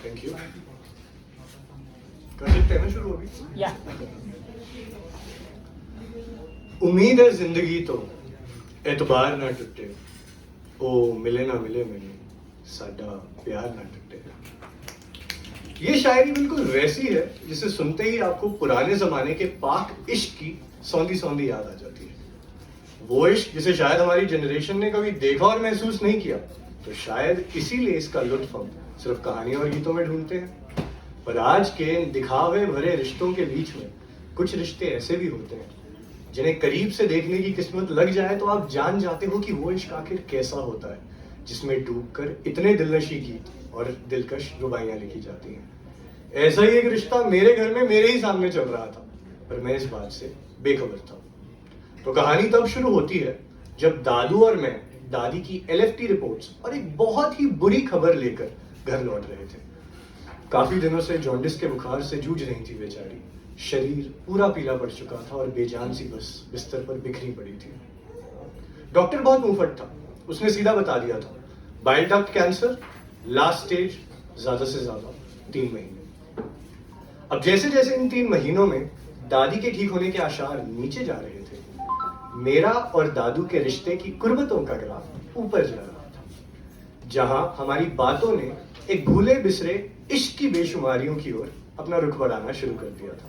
Thank you. कर सकते हैं ना शुरू अभी? या उम्मीद है जिंदगी तो एतबार ना टूटे, ओ मिले ना मिले मैंने साडा प्यार ना टूटे। ये शायरी बिल्कुल वैसी है जिसे सुनते ही आपको पुराने जमाने के पाक इश्क की सौंधी सौंधी याद आ जाती है। वो इश्क जिसे शायद हमारी जनरेशन ने कभी देखा और महसूस नहीं किया, तो शायद इसीलिए इसका लुत्फ हम सिर्फ कहानियों और गीतों में ढूंढते हैं। पर आज के दिखावे भरे रिश्तों के बीच में कुछ रिश्ते ऐसे भी होते हैं जिन्हें करीब से देखने की किस्मत लग जाए तो आप जान जाते हो कि वो इश्क आखिर कैसा होता है, जिसमें डूबकर इतने दिलनशी गीत और दिलकश रुबाइयां लिखी जाती हैं। ऐसा ही एक रिश्ता मेरे घर में मेरे ही सामने चल रहा था, पर मैं इस बात से बेखबर था। तो कहानी तब शुरू होती है जब दादू और मैं दादी की LFT रिपोर्ट्स और एक बहुत ही बुरी खबर लेकर घर लौट रहे थे। काफी दिनों से जॉन्डिस के बुखार से जूझ रही थी बेचारी। शरीर पूरा पीला पड़ चुका था और बेजान सी बस बिस्तर पर बिखरी पड़ी थी। डॉक्टर बहुत मुंहफट था। उसने सीधा बता दिया था, bile duct cancer, last stage, ज्यादा से ज्यादा 3 महीने। अब जैसे जैसे इन 3 महीनों में दादी के ठीक होने के आसार नीचे जा रहे थे, मेरा और दादू के रिश्ते की कुर्बतों का ग्राफ ऊपर जा रहा था। जहां हमारी बातों ने एक भूले बिसरे इश्क की बेशुमारियों की ओर अपना रुख बढ़ाना शुरू कर दिया था।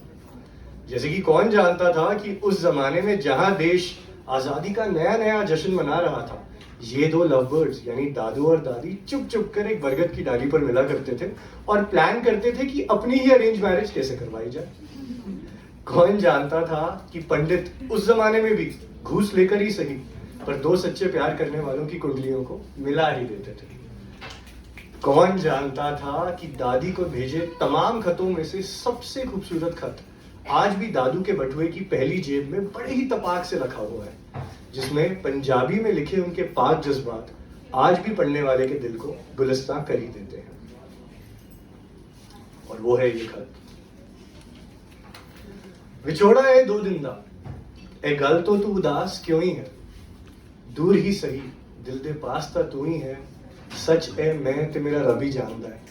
जैसे कि कौन जानता था कि उस जमाने में जहां देश आजादी का नया नया जश्न मना रहा था, ये 2 लव बर्ड्स यानी दादू और दादी चुप चुप कर एक बरगद की डाली पर मिला करते थे और प्लान करते थे कि अपनी ही अरेंज मैरिज कैसे करवाई जाए। कौन जानता था कि पंडित उस जमाने में भी घूस लेकर ही सही, पर 2 सच्चे प्यार करने वालों की कुंडलियों को मिला ही देते थे। कौन जानता था कि दादी को भेजे तमाम खतों में से सबसे खूबसूरत खत आज भी दादू के बटुए की पहली जेब में बड़े ही तपाक से रखा हुआ है, जिसमें पंजाबी में लिखे उनके पाक जज्बात आज भी पढ़ने वाले के दिल को गुलिस्तां कर ही देते हैं। और वो है ये खत। विछोड़ा है 2 दिन दा, ए गल तो तू उदास क्यों ही है, दूर ही सही दिल दे पास ता तू ही है, सच है मैं ते मेरा रब ही जानदा है,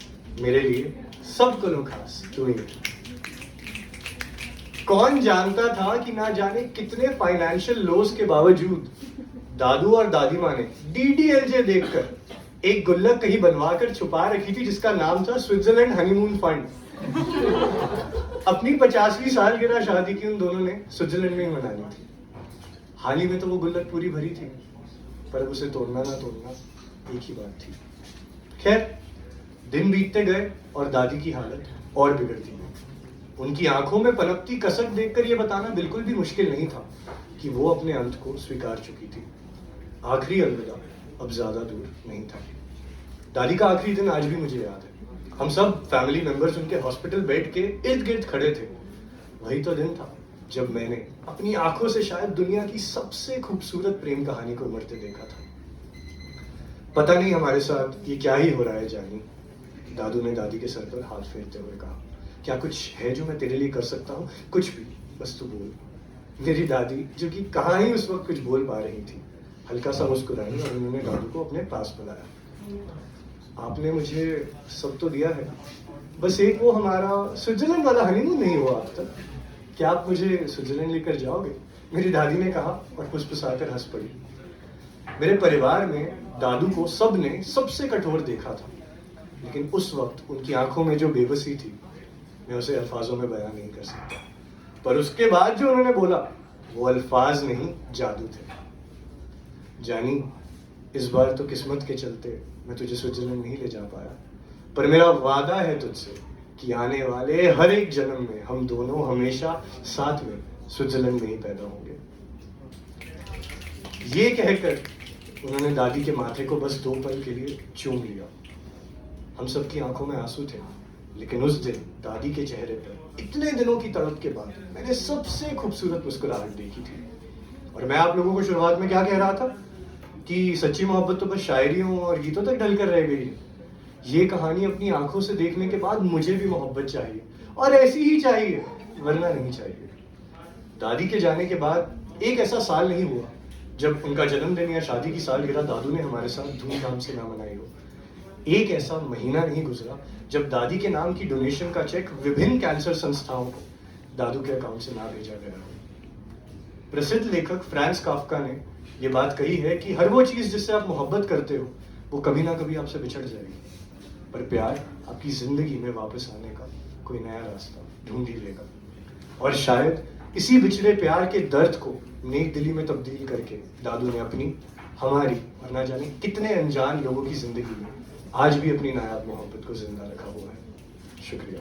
मेरे लिए सब कोलों खास तू ही है। कौन जानता था कि ना जाने कितने फाइनेंशियल लॉस के बावजूद दादू और दादी माँ ने DDLJ देखकर एक गुल्लक कहीं बनवा कर छुपा रखी थी जिसका नाम था स्विट्जरलैंड हनीमून फंड। अपनी 50वीं सालगिरह शादी की उन दोनों ने स्विट्जरलैंड में ही मनानी थी। हाल ही में तो वो गुल्लक पूरी भरी थी, पर अब उसे तोड़ना ना तोड़ना एक ही बात थी। खैर, दिन बीतते गए और दादी की हालत और बिगड़ती गई। उनकी आंखों में पनपती कसक देखकर यह बताना बिल्कुल भी मुश्किल नहीं था कि वो अपने अंत को स्वीकार चुकी थी। आखिरी अलविदा अब ज्यादा दूर नहीं था। दादी का आखिरी दिन आज भी मुझे याद है। हम सब फैमिली मेंबर्स उनके हॉस्पिटल बेड के इर्द गिर्द खड़े थे। वही तो दिन था जब मैंने अपनी आंखों से शायद दुनिया की सबसे खूबसूरत प्रेम कहानी को उमड़ते देखा था। पता नहीं हमारे साथ ये क्या ही हो रहा है जानी, दादू ने दादी के सर पर हाथ फेरते हुए कहा। क्या कुछ है जो मैं तेरे लिए कर सकता हूँ? कुछ भी, बस तू बोल। मेरी दादी, जो कि कहाँ ही उस वक्त कुछ बोल पा रही थी, हल्का सा मुस्कुराई और उन्होंने दादू को अपने पास बुलाया। आपने मुझे सब तो दिया है, बस एक वो हमारा स्विट्जरलैंड वाला हनीमून नहीं हुआ अब तक। क्या आप मुझे स्विट्जरलैंड लेकर जाओगे? मेरी दादी ने कहा और फुसफुसाकर हंस पड़ी। मेरे परिवार में दादू को सबने सबसे कठोर देखा था, लेकिन उस वक्त उनकी आंखों में जो बेबसी थी, मैं उसे अल्फाजों में बयान नहीं कर सकता। पर उसके बाद जो उन्होंने बोला, वो अल्फाज नहीं जादू थे। जानी, इस बार तो किस्मत के चलते मैं तुझे स्विट्जरलैंड नहीं ले जा पाया, पर मेरा वादा है तुझसे कि आने वाले हर एक जन्म में हम दोनों हमेशा साथ में स्विट्जरलैंड में ही पैदा होंगे। ये कहकर उन्होंने दादी के माथे को बस 2 पल के लिए चूम लिया। हम सबकी आंखों में आंसू थे, लेकिन उस दिन दादी के चेहरे पर इतने दिनों की तड़प के बाद मैंने सबसे खूबसूरत मुस्कुराहट देखी थी। और मैं आप लोगों को शुरुआत में क्या कह रहा था कि सच्ची मोहब्बत तो बस शायरियों और गीतों तक ढल कर रह गई है। ये कहानी अपनी आंखों से देखने के बाद मुझे भी मोहब्बत चाहिए, और ऐसी ही चाहिए, वरना नहीं चाहिए। दादी के जाने के बाद एक ऐसा साल नहीं हुआ जब उनका जन्मदिन या शादी की सालगिरह दादू ने हमारे साथ धूमधाम से ना मनाई हो। एक ऐसा महीना नहीं गुजरा जब दादी के नाम की डोनेशन का चेक विभिन्न कैंसर संस्थाओं को दादू के अकाउंट से ना भेजा गया हो। प्रसिद्ध लेखक फ्रांस काफ्का ने ये बात कही है कि हर वो चीज जिससे आप मोहब्बत करते हो वो कभी ना कभी आपसे बिछड़ जाएगी, पर प्यार आपकी जिंदगी में वापस आने का कोई नया रास्ता ढूंढ ही लेगा। और शायद इसी बिछड़े प्यार के दर्द को नेक दिली में तब्दील करके दादू ने अपनी, हमारी और ना जाने कितने अनजान लोगों की जिंदगी में आज भी अपनी नायाब मोहब्बत को जिंदा रखा हुआ है। शुक्रिया।